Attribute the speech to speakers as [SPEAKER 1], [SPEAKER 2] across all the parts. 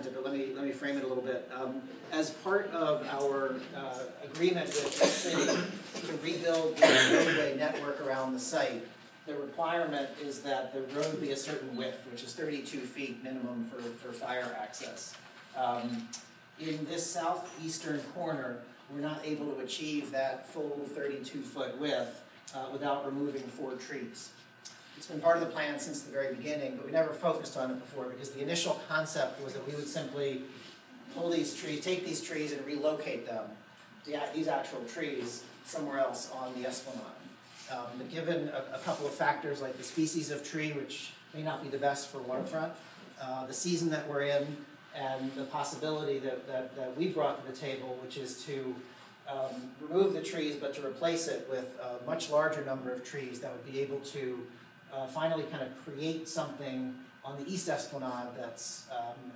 [SPEAKER 1] presented, but let me frame it a little bit. As part of our agreement with the city to rebuild the roadway network around the site, the requirement is that the road be a certain width, which is 32 feet minimum for fire access. In this southeastern corner, we're not able to achieve that full 32-foot width without removing 4 trees. It's been part of the plan since the very beginning, but we never focused on it before because the initial concept was that we would simply pull these trees, take these trees and relocate them, these actual trees, somewhere else on the esplanade. But given a couple of factors like the species of tree, which may not be the best for waterfront, the season that we're in, and the possibility that we brought to the table, which is to remove the trees but to replace it with a much larger number of trees that would be able to finally kind of create something on the East Esplanade that's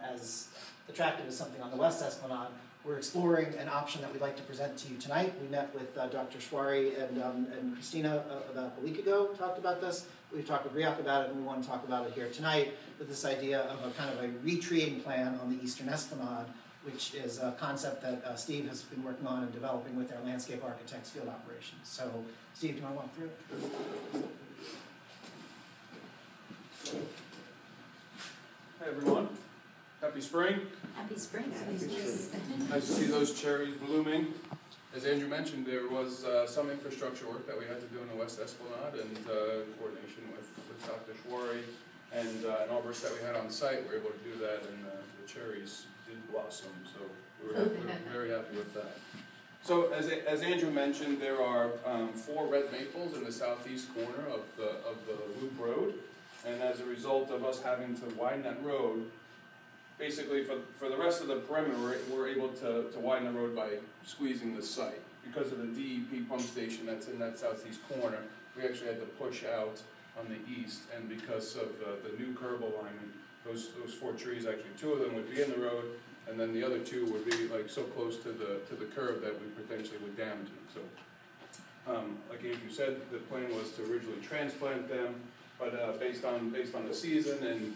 [SPEAKER 1] as attractive as something on the West Esplanade. We're exploring an option that we'd like to present to you tonight. We met with Dr. Schwari and Christina about a week ago, talked about this. We've talked with Riak about it, and we want to talk about it here tonight with this idea of a kind of a retreeing plan on the Eastern Esplanade, which is a concept that Steve has been working on and developing with our landscape architects field operations. So, Steve, do you want to walk through it?
[SPEAKER 2] Hey everyone, happy spring.
[SPEAKER 3] Happy spring. Happy spring.
[SPEAKER 2] Nice to see those cherries blooming. As Andrew mentioned, there was some infrastructure work that we had to do in the West Esplanade, and coordination with Dr. Schwari and an arborist that we had on site. We were able to do that, and the cherries did blossom, so we were very happy with that. So as Andrew mentioned, there are 4 red maples in the southeast corner of the Loop Road. And as a result of us having to widen that road, basically for the rest of the perimeter, we're able to widen the road by squeezing the site. Because of the DEP pump station that's in that southeast corner, we actually had to push out on the east. And because of the new curb alignment, those 4 trees, actually 2 of them would be in the road, and then the other 2 would be like so close to the curb that we potentially would damage them. So, like Andrew said, the plan was to originally transplant them. But based on the season and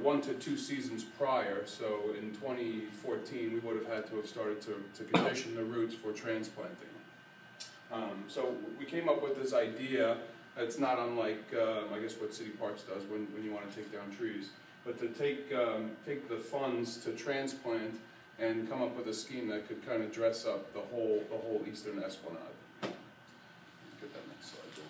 [SPEAKER 2] 1 to 2 seasons prior, so in 2014 we would have had to have started to condition the roots for transplanting. So we came up with this idea. It's not unlike I guess what City Parks does when you want to take down trees, but to take the funds to transplant and come up with a scheme that could kind of dress up the whole Eastern Esplanade. Get that next slide going.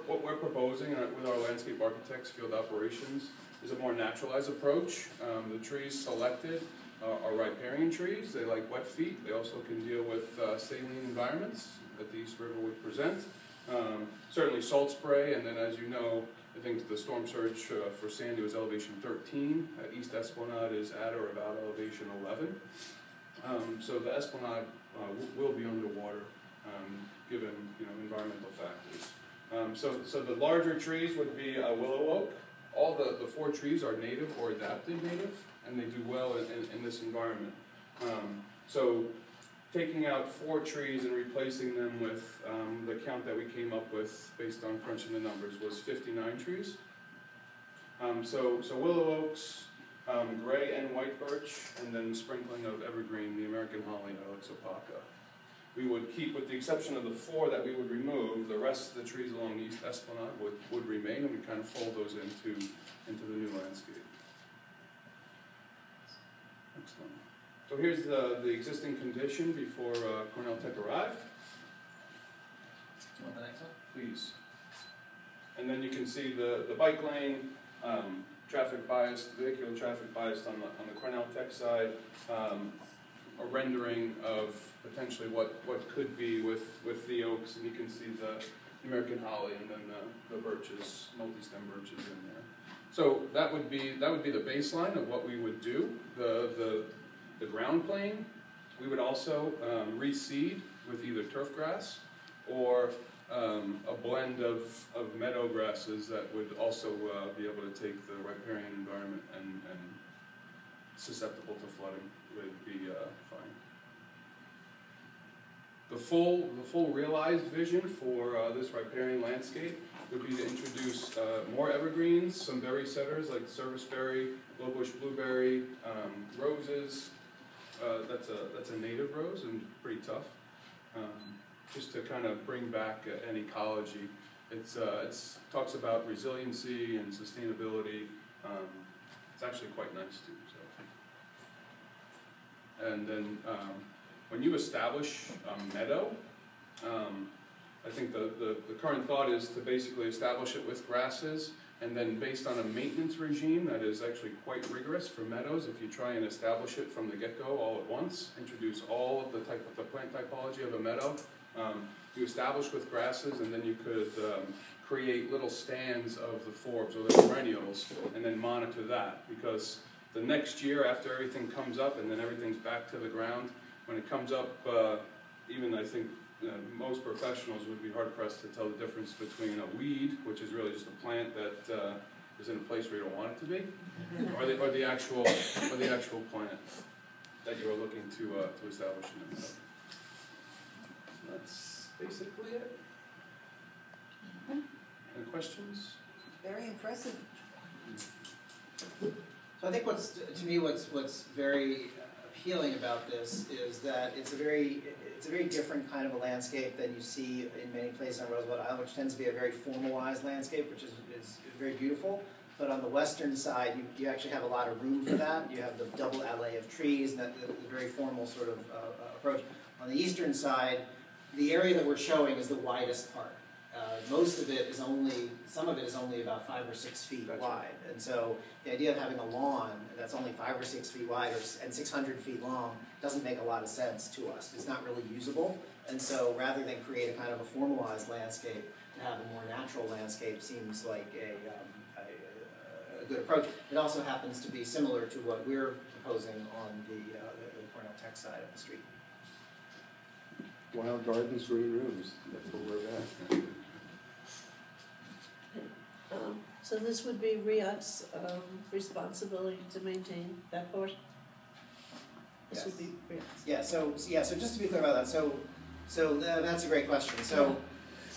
[SPEAKER 2] What we're proposing with our landscape architects field operations is a more naturalized approach. The trees selected are riparian trees. They like wet feet. They also can deal with saline environments that the East River would present. Certainly salt spray, and then as you know, I think the storm surge for Sandy was elevation 13. East Esplanade is at or about elevation 11. So the Esplanade will be underwater. Given environmental factors. So the larger trees would be willow oak. All the 4 trees are native or adapted native, and they do well in this environment. So taking out 4 trees and replacing them with the count that we came up with based on crunching the numbers was 59 trees. So willow oaks, gray and white birch, and then sprinkling of evergreen, the American holly, Ilex opaca. We would keep, with the exception of the 4 that we would remove, the rest of the trees along the East Esplanade would remain, and we kind of fold those into the new landscape. Next one. So here's the existing condition before Cornell Tech arrived.
[SPEAKER 1] You want the next one?
[SPEAKER 2] Please. And then you can see the bike lane, traffic biased, vehicular traffic biased on the Cornell Tech side. A rendering of potentially what could be with the oaks, and you can see the American holly and then the birches, multi-stem birches in there. So that would be the baseline of what we would do. The ground plane, we would also reseed with either turf grass or a blend of meadow grasses that would also be able to take the riparian environment and susceptible to flooding would be fine. The full realized vision for this riparian landscape would be to introduce more evergreens, some berry setters like serviceberry, lowbush blueberry, roses. That's a native rose and pretty tough. Just to kind of bring back an ecology. It's talks about resiliency and sustainability. It's actually quite nice too. So. And then when you establish a meadow, I think the current thought is to basically establish it with grasses, and then based on a maintenance regime that is actually quite rigorous for meadows, if you try and establish it from the get-go all at once, introduce all of the plant typology of a meadow, you establish with grasses, and then you could create little stands of the forbs or the perennials, and then monitor that, because the next year after everything comes up and then everything's back to the ground, when it comes up, even I think most professionals would be hard-pressed to tell the difference between a weed, which is really just a plant that is in a place where you don't want it to be, or the actual plant that you are looking to establish in the meadow. So that's basically it. Any questions?
[SPEAKER 3] Very impressive.
[SPEAKER 1] So I think what's very appealing about this is that it's a very different kind of a landscape than you see in many places on Roosevelt Island, which tends to be a very formalized landscape, which is very beautiful. But on the western side, you actually have a lot of room for that. You have the double alley of trees, and the very formal sort of approach. On the eastern side, the area that we're showing is the widest part. Most of it is some of it is only about 5 or 6 feet wide. And so the idea of having a lawn that's only 5 or 6 feet wide and 600 feet long doesn't make a lot of sense to us. It's not really usable. And so rather than create a kind of a formalized landscape, to have a more natural landscape seems like a good approach. It also happens to be similar to what we're proposing on the Cornell Tech side of the street.
[SPEAKER 4] Wild gardens, green rooms, that's what we're at.
[SPEAKER 5] So this would be RIAC's responsibility to maintain that part? This would be RIAC's.
[SPEAKER 1] So just to be clear about that, so that's a great question. So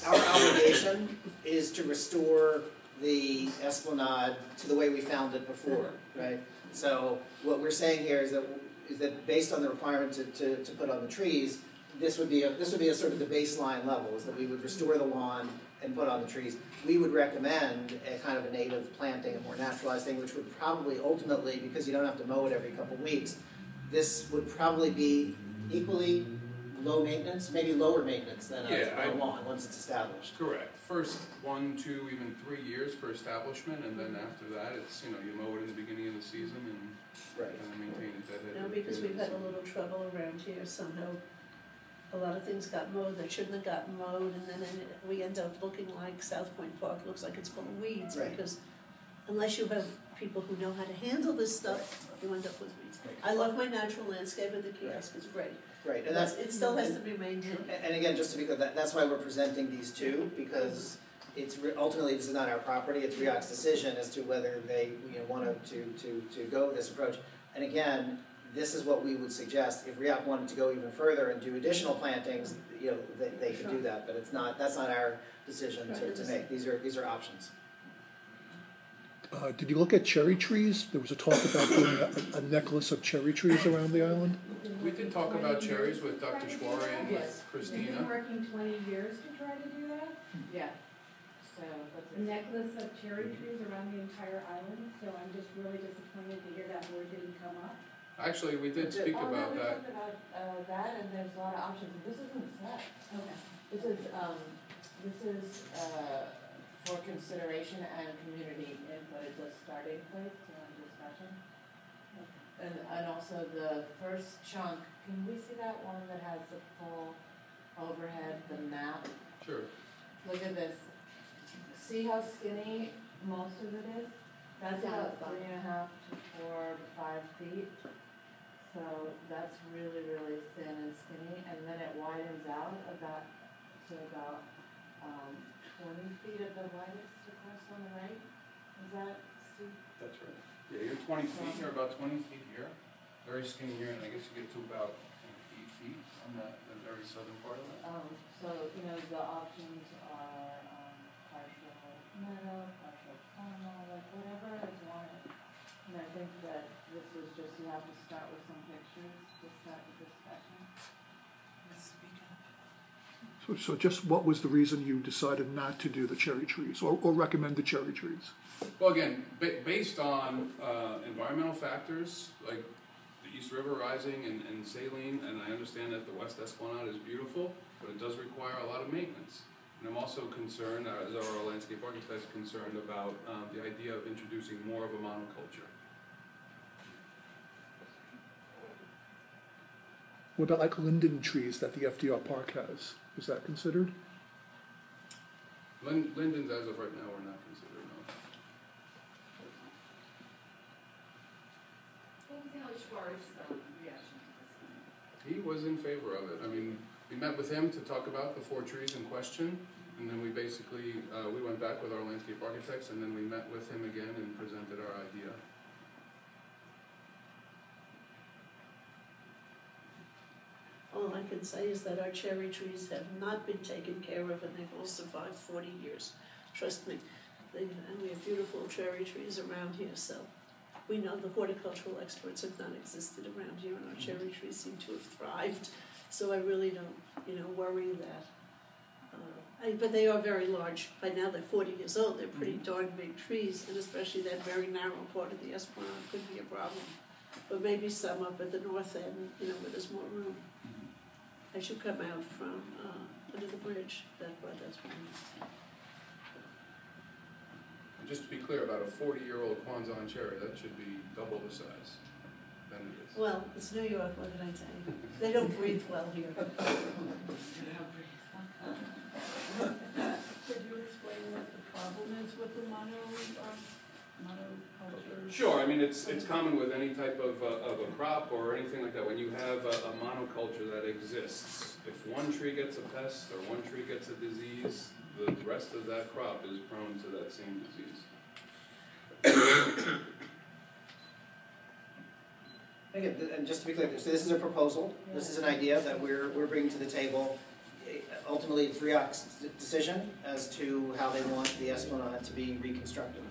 [SPEAKER 1] our obligation is to restore the esplanade to the way we found it before, right? So what we're saying here is that based on the requirement to put on the trees, this would be a sort of the baseline level, is that we would restore the lawn and put on the trees. We would recommend a kind of a native planting, a more naturalized thing, which would probably ultimately, because you don't have to mow it every couple of weeks, this would probably be equally low maintenance, maybe lower maintenance than a lawn once it's established.
[SPEAKER 2] Correct. First 1, 2, even 3 years for establishment, and then after that, it's you mow it in the beginning of the season and kind of maintain it.
[SPEAKER 5] No, because we've had a little trouble around here somehow. A lot of things got mowed that shouldn't have gotten mowed, and then we end up looking like South Point Park looks like it's full of weeds, because unless you have people who know how to handle this stuff, you end up with weeds. I love my natural landscape, and the kiosk is great.
[SPEAKER 1] Right, and
[SPEAKER 5] it still has to be maintained.
[SPEAKER 1] And again, just to be clear, that's why we're presenting these two, because ultimately this is not our property. It's RIAC's decision as to whether they want to go this approach. And again, this is what we would suggest. If RIAC wanted to go even further and do additional plantings, they could do that. But that's not our decision to make. These are options.
[SPEAKER 6] Did you look at cherry trees? There was a talk about doing a necklace of cherry trees around the island.
[SPEAKER 2] We did talk about cherries with Dr. Schwarry and with Christina.
[SPEAKER 7] They've been working 20 years to try to do that. Yeah. So a necklace of cherry trees around the entire island. So I'm just really disappointed to hear that word didn't come up.
[SPEAKER 2] Actually, we did speak about that.
[SPEAKER 8] We talked about that, and there's a lot of options. This isn't set.
[SPEAKER 7] Okay.
[SPEAKER 8] This is for consideration and community input. It's a starting place to discussion. Okay. And also the first chunk. Can we see that one that has the full overhead, the map?
[SPEAKER 2] Sure.
[SPEAKER 8] Look at this. See how skinny most of it is? That's about 3.5 to 4 to 5 feet. So that's really, really thin and skinny, and then it widens out to about 20 feet at the widest across on the right. Is that steep?
[SPEAKER 2] That's right. Yeah, you're 20 feet. You're about 20 feet here. Very skinny here, and I guess you get to about 8 feet on the very southern part of it.
[SPEAKER 8] So the options are partial meadow, partial Cornell, like whatever is wanted. And I think that this was just, you have to start with some pictures to start the discussion.
[SPEAKER 6] So just what was the reason you decided not to do the cherry trees, or recommend the cherry trees?
[SPEAKER 2] Well, again, based on environmental factors, like the East River rising and saline, and I understand that the West Esplanade is beautiful, but it does require a lot of maintenance. And I'm also concerned, as our landscape architect, concerned about the idea of introducing more of a monoculture.
[SPEAKER 6] What about like linden trees that the FDR Park has? Is that considered?
[SPEAKER 2] Lindens, as of right now, we're not considering, no.
[SPEAKER 3] What was Alex Schwartz's reaction to this?
[SPEAKER 2] He was in favor of it. I mean, we met with him to talk about the 4 trees in question, and then we basically, we went back with our landscape architects, and then we met with him again and presented our idea.
[SPEAKER 5] All I can say is that our cherry trees have not been taken care of, and they've all survived 40 years. Trust me. And we have beautiful cherry trees around here, so we know the horticultural experts have not existed around here, and our cherry trees seem to have thrived. So I really don't, worry that. But they are very large. By now they're 40 years old. They're pretty darn big trees, and especially that very narrow part of the Esplanade could be a problem. But maybe some up at the north end, where there's more room. As you come out from under the bridge, that's one.
[SPEAKER 2] And just to be clear, about a 40-year-old Kwanzaa cherry, that should be double the size than it is.
[SPEAKER 5] Well, it's New York, what did I tell you? They don't breathe well here.
[SPEAKER 9] Could you explain what the problem is with the monoculture?
[SPEAKER 2] Sure, I mean, it's common with any type of a crop or anything like that. When you have a monoculture that exists, if one tree gets a pest or one tree gets a disease, the rest of that crop is prone to that same disease.
[SPEAKER 1] Again, and just to be clear, so this is a proposal, this is an idea that we're bringing to the table. Ultimately, a 3-ox decision as to how they want the Esplanade to be reconstructed.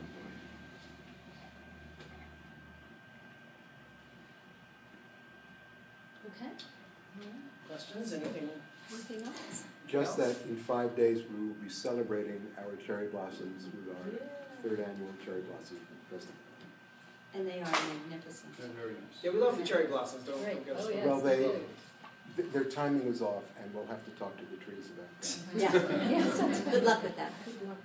[SPEAKER 3] Okay.
[SPEAKER 1] Questions, anything?
[SPEAKER 3] Anything else?
[SPEAKER 4] Just that in 5 days, we will be celebrating our cherry blossoms with our 3rd annual cherry blossom festival.
[SPEAKER 3] And they are magnificent.
[SPEAKER 2] They're very nice.
[SPEAKER 1] Yeah, we love the cherry blossoms, don't
[SPEAKER 3] Right.
[SPEAKER 1] get us
[SPEAKER 3] Oh,
[SPEAKER 1] wrong.
[SPEAKER 3] yes.
[SPEAKER 4] Well, their timing is off, and we'll have to talk to the trees about that.
[SPEAKER 3] Yeah, yes, good luck with that.
[SPEAKER 9] Good luck.